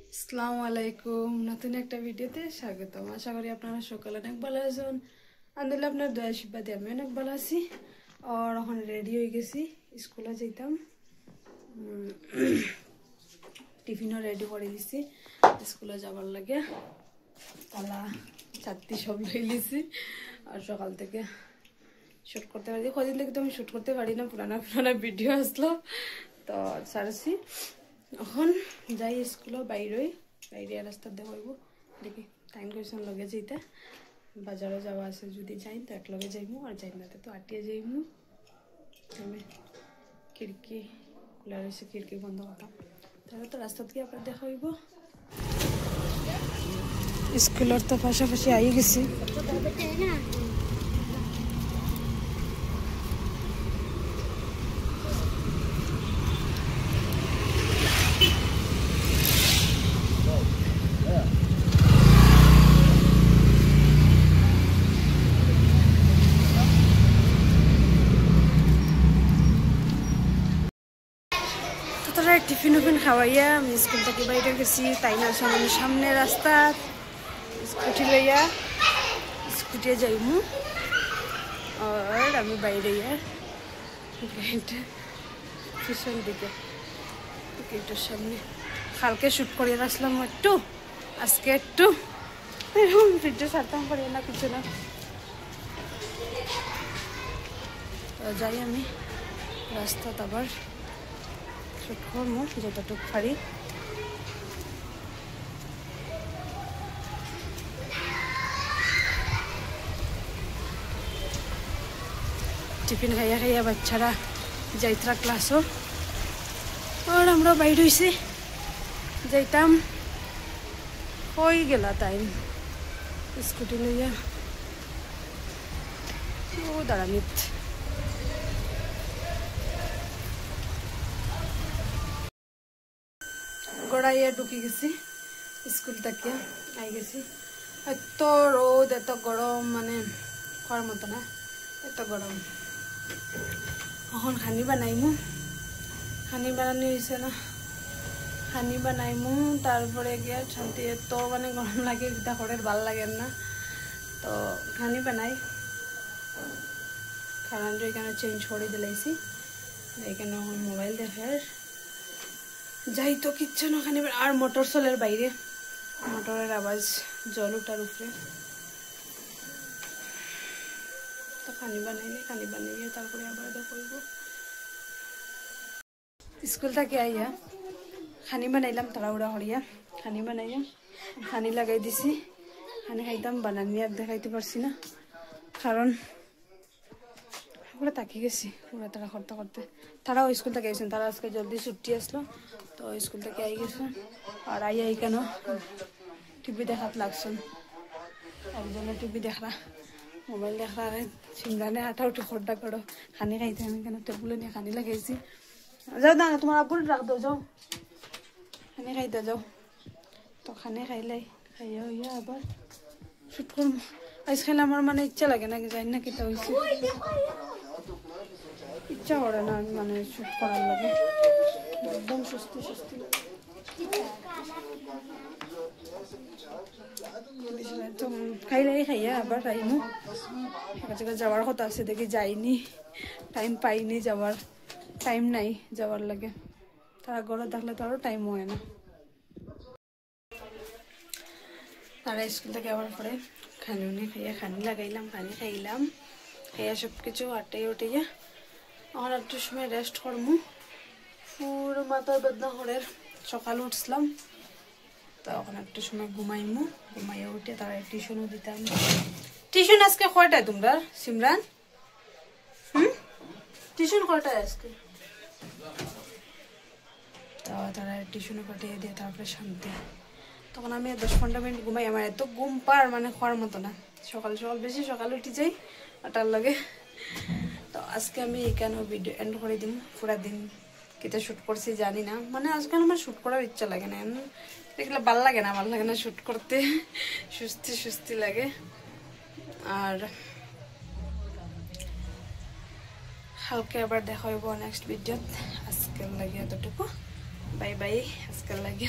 আসসালামু আলাইকুম নতুন একটা ভিডিওতে স্বাগতম। আশা করি আপনারা সকালে অনেক ভালো আছেন। আলহামদুলিল্লাহ আপনার দয়া আশীর্বাদে আমি অনেক ভালো আছি। আর এখন রেডি হয়ে গেছি, স্কুলে যেতাম। টিফিনও রেডি করে দিছি স্কুলে যাবার লাগে। তালা ছাত্রী সব লই লিছি। আর সকাল থেকে শ্যুট করতে পারি, কদিন থেকে তো আমি শ্যুট করতে পারি না, পুরানা ভিডিও আসলো তো ছাড়ছি। এখন যাই স্কুলে বাইরে রাস্তা দেখাইব, দেখি টাইম কইসন লগে যাইতে। বাজারে যাওয়া আছে, যদি যাই তো এক লগে যাইমু, আর যাই না তো আটিয়ে যাইমু। আমি খিড়কি খোলা রয়েছে, খিড়কি বন্ধ করতাম, তাহলে তো রাস্তা থেকে আপনার দেখাইব। স্কুলের তো পাশাপাশি আই গেছি। টিফিন উফিন খাওয়াইয়া আমি স্কুল থেকে বাইরে গেছি। তাই না আমি সামনে রাস্তা স্কুটি লইয়া স্কুটিয়ে যাইমু। আর আমি বাইরে পিছন দিকে গেটের সামনে কালকে শ্যুট করিয়ে আসলাম একটু, আজকে একটু ভিডিও ছাড়তাম পারি না, কিছু না। যাই আমি রাস্তা আবার শ্যুট করবো যতটুকু পারি। টিফিন খাইয়া বাচ্চারা যাইত্রা ক্লাসও, আর আমরা বাইরে হয়েছি যাইতাম। হয়ে গেলা টাইম স্কুটি লইয়া ও দাঁড়ানিত। গড়াইয়া ঢুকি গেছি স্কুল থেকে, আই গেছি। এত রোদ, এত গরম, মানে খাওয়ার মতো না, এত গরম। এখন খানি বানাইমু, খানি বানানি হয়েছে না, খানি বানাইমু। তারপরে গিয়া শান্তি, এত মানে গরম লাগে, এটা করে ভাল লাগে না। তো খানি বানাই, খানাটা এখানে চেঞ্জ করে দিলাইছি। এখানে এখন মোবাইল দেখার যাই তো কিচ্ছু না। খানি আর মোটর চলের বাইরে, মোটরের আওয়াজ, জল উঠার উপরে। তো খানি বানাইলে তারপরে আবার দেখব। স্কুল থেকে আইয়া খানি বানাইলাম তাড়াহুড়া করিয়া, খানি বানাইয়া খানি লাগাই দিছি। খানি খাইতাম, বানানি আর দেখাইতে পারছি না, কারণ পুরো তাকি গেছি পুরো তারা করতে করতে। তারাও স্কুল থেকে আইসেন, তারা আজকে জলদি ছুটি আসলো, তো স্কুল থেকে আই গেছে। আর আই কেন টিভি দেখাত লাগছেন, একজনে টিভি দেখরা, মোবাইল দেখরা। সিমরানে হাঁটা উঠি খরটা করো, খানি খাইতে। আমি কেন টেবুলে নিয়ে খানি লাগাইছি। যাও না, তোমার আব্বুর রাখ দো, যাও খানি খাইতে যাও। তো খানি খাইলাই, খাইয়া হইয়া আবার শুট করবো। আজকাল আমার মানে ইচ্ছা লাগে না, জানি না কিতা হয়েছে, ইচ্ছা করে না মানে শুট করার লাগে, একদম সুস্থ লাগে। তো খাইয়া আবার আইমু। এক জায়গায় যাওয়ার কথা আছে, দেখি যাইনি, টাইম পাইনি যাওয়ার, টাইম নাই যাওয়ার লাগে। তারা ঘরে থাকলে তো আরও টাইম হয় না। তারা স্কুল থেকে আবার পরে খানি খাইয়া খানি লাগাইলাম, খানি খাইলাম, খাইয়া সব কিছু আটাই উঠাইয়া আমার একটু সময় রেস্ট করবো। পুরো মাথার বেদনা করে সকাল উঠছিলাম, তখন একটু সময় ঘুমাইমু। ঘুমাইয়া উঠে তারা টিউশনও দিতাম। টিউশন আজকে কয়টায় তোমরা সিমরান? টিউশন কয়টায় আজকে? তারা টিউশনে পাঠিয়ে দিয়ে তারপরে শান্তি। তখন আমি 10-15 মিনিট ঘুমাই। আমার এত ঘুম পার মানে খাওয়ার মতো না। সকাল বেশি সকালে উঠে যাই 8টার লাগে। তো আজকে আমি এখানে ভিডিও এন্ড করে দিম। পুরা দিন কেটে শ্যুট করছি জানি না, মানে আজকে আমার শ্যুট করার ইচ্ছা লাগে না, দেখলে ভাল লাগে না শ্যুট করতে, সুস্তি লাগে। আর কালকে আবার দেখা হইব নেক্সট ভিডিওত। আজকের লাগে এতটুকু, বাই বাই। আজকের লাগে